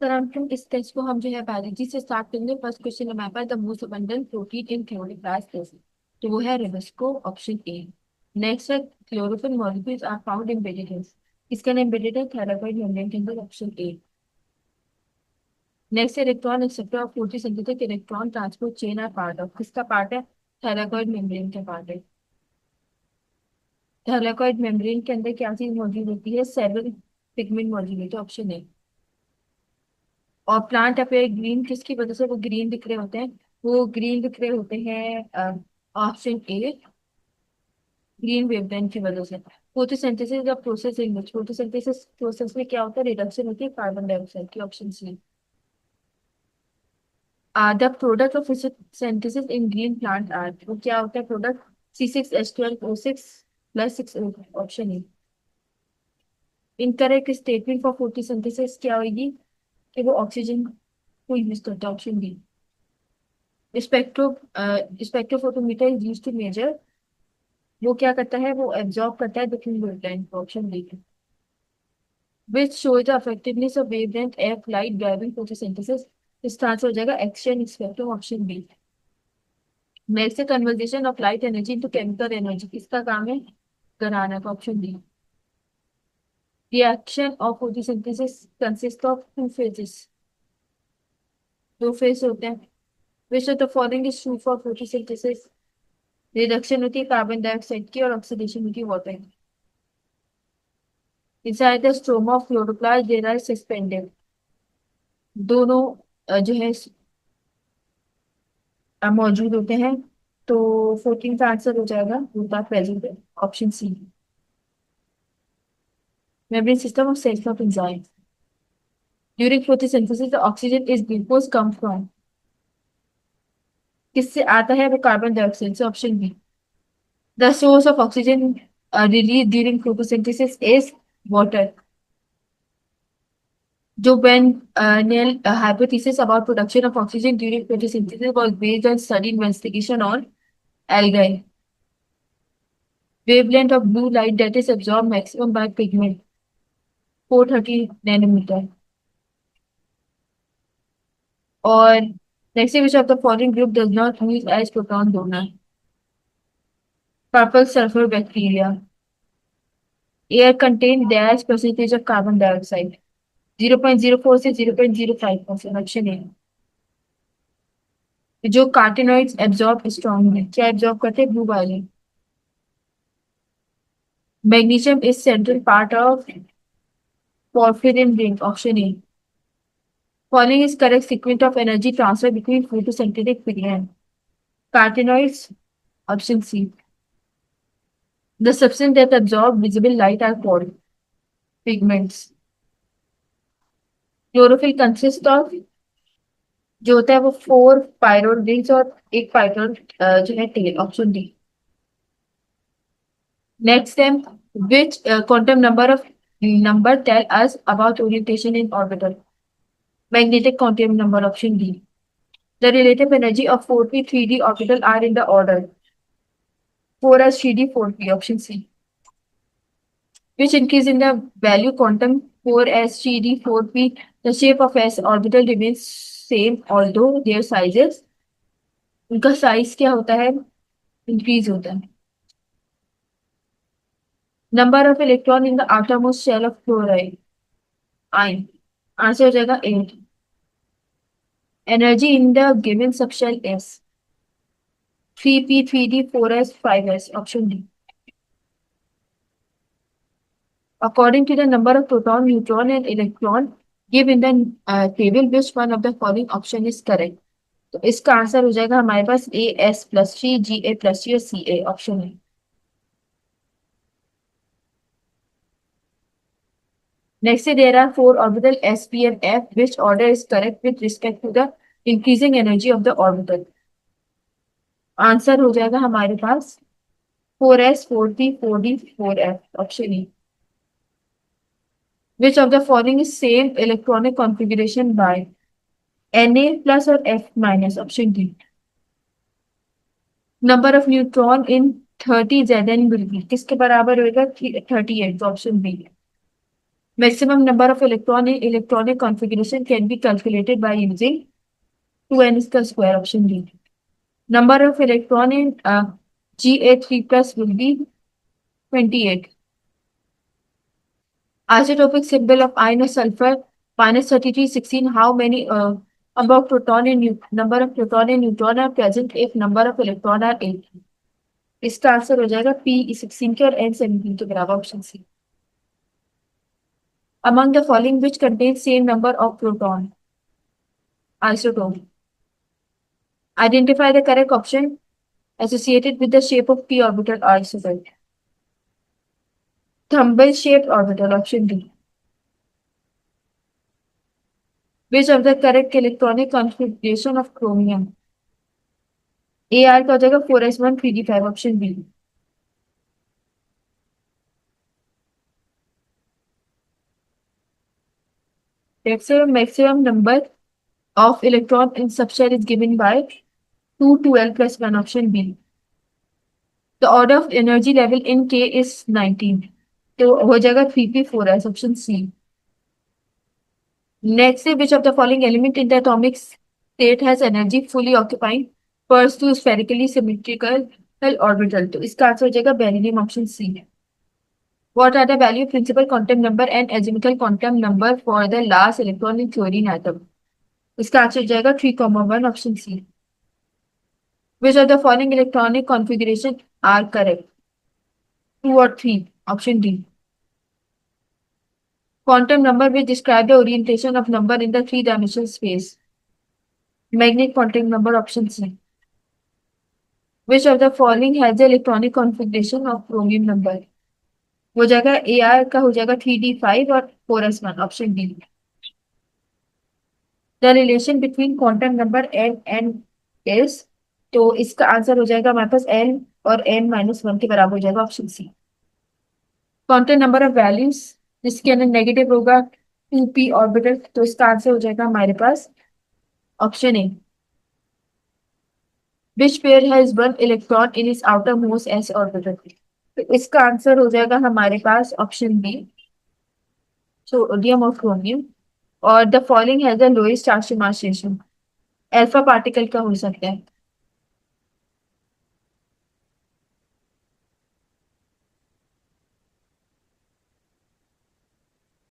Sir हम इस test को हम जो है बायोलॉजी से स्टार्ट करेंगे। फर्स्ट क्वेश्चन हमारे पास, the most abundant protein in chloroplast is, तो वो है रिबोस्को, ऑप्शन ए। नेक्स्ट है, chlorophyll molecules are found in vegetables, इसका नेम एम्बेडेड है थायराइड मेम्ब्रेन के अंदर, ऑप्शन ए। नेक्स्ट है, electron acceptor of photosynthetic electron transport chain are part of, किसका पार्ट है? थायराइड मेम्ब्रेन का पार्ट है। थायराइड मेम्ब्रेन के अंदर क्या चीज मौजूद होती है? सेवन पिगमेंट मौजूद होती है, ऑप्शन ए। और प्लांट अपेयर ग्रीन, किसकी वजह से वो ग्रीन दिख रहे होते हैं? वो ग्रीन दिख रहे होते हैं, ऑप्शन ए, ग्रीन वेवलेंथ की वजह से। फोटोसिंथेसिस का process in which, photosynthesis process में क्या होता है? रिडक्शन होती है कार्बन डाइऑक्साइड की, option C. The product of photosynthesis in green plant are, वो क्या होता है product? C6H12O6 plus 6O, option A. Incorrect statement for photosynthesis क्या होगी? कि वो ऑक्सीजन को यूज करता है, option B. Spectro spectrophotometer is used to measure, वो क्या करता है? वो एब्जॉर्ब करता है different wavelength, option D. Which shows the effectiveness of wavelength of light driving photosynthesis, इसका आंसर हो जाएगा action spectrum, option B. Next है, conversion of light energy into chemical energy, किसका काम है? कराना का, option D. Reaction of photosynthesis consist of two phases, दो फेज होते हैं। Which of the following is true for photosynthesis? Reduction होती है कार्बन डाइऑक्साइड की और ऑक्सीडेशन होती है वाटर की। Inside the stroma of chloroplast there are suspended, दोनों जो है मौजूद होते हैं। तो 14 का आंसर हो जाएगा रूटा present, option C. Membrane system of cells of enzyme, during photosynthesis the oxygen is glucose come from, किससे आता है? वो कार्बन डाइऑक्साइड से, option B. The source of oxygen release during photosynthesis is water, जो when Neil hypothesis about production of oxygen during photosynthesis was based on study investigation on algae. Wavelength of blue light that is absorbed maximum by pigment 430 nanometer. और next which of the following group does not use as proton donor? Purple sulfur bacteria. Air contain dash percentage of carbon dioxide 0.04 से 0.05%, option A. जो carotenoids absorb strongly, क्या absorb करते हैं? Blue violet. Magnesium is central part of porphyrin ring, option A. Following is correct sequence of energy transfer between photosynthetic pigment. Carotenoids, option C. The substance that absorb visible light are called pigments. Chlorophyll consists of, जो होता है वो 4 pyrrole rings और एक pyrrole जो है tell, option D. Next है, which quantum number tell us about orientation in orbital? Magnetic quantum number, option D. The relative energy of 4p 3d orbital are in the order 4s 3d 4p, option C. Which increase in the value quantum 4s 3d 4p, the shape of s orbital remains same although their sizes, उनका size क्या होता है? Increase होता है। Number of electron in the outermost shell of chloride ion, answer हो जाएगा 8। Energy in the given subshell as 3p 3d 4s 5s, option D. According to the number of proton, neutron, and electron given in the table, which one of the following option is correct? तो इसका answer हो जाएगा हमारे पास A S plus three, G A plus three और C A, option है। Next there are four orbital S P and F, which order is correct with respect to the increasing energy of the orbital? Answer हो जाएगा हमारे पास 4s 4p 4d 4f, option E. Which of the following is same electronic configuration by Na plus और F minus, option D. Number of neutron in 30 Zn will be, किसके बराबर होगा? 38, option B. Maximum number of electron in electronic configuration can be calculated by using 2n is the square, option D. Number of electron in Ga3 plus will be 28. Isotopic symbol of iron of sulfur -3316. How many about proton and number of proton and neutron are present if number of electron are 8? इसका answer हो जाएगा P16 के और N17 के बराबर, option C. Among the following which contains same number of proton isotope? Identify the correct option associated with the shape of p orbital isotope. Thumble shaped orbital, option D. Which of the correct electronic configuration of chromium? AR का हो जाएगा 4s1 3d5, option B. Maximum number of electron in subshell is given by 2 2l plus 1, option B. The order of energy level in K is 19. तो हो जाएगा 3p4s, option C. Next, which of the following element in the atomic state has energy fully occupying first to spherically symmetrical orbital? तो इसका answer हो जाएगा beryllium, option C. What are the value principal quantum number and azimuthal quantum number for the last electron in fluorine atom? इसका answer हो जाएगा 3,1, option C. Which of the following electronic configuration are correct? 2 or 3, option D. Quantum number which describe the orientation of number in the three-dimensional space. Magnetic quantum number, option C. Which of the following has the electronic configuration of chromium number? हो जाएगा AR का हो जाएगा 3d5 और 4s1, option D. The relation between quantum number n is, तो इसका answer हो जाएगा हमारे पास n और n-1 के बराबर हो जाएगा, option C. Quantum number of values जिसके अंदर नेगेटिव होगा 2p ऑर्बिटल, तो इसका आंसर हो जाएगा हमारे पास option A. Which pair has one electron in its outermost s orbital? तो इसका आंसर हो जाएगा हमारे पास ऑप्शन बी, सोडियम और क्रोमियम. और the following has the lowest charge to mass ratio. Alpha particle का हो सकता है.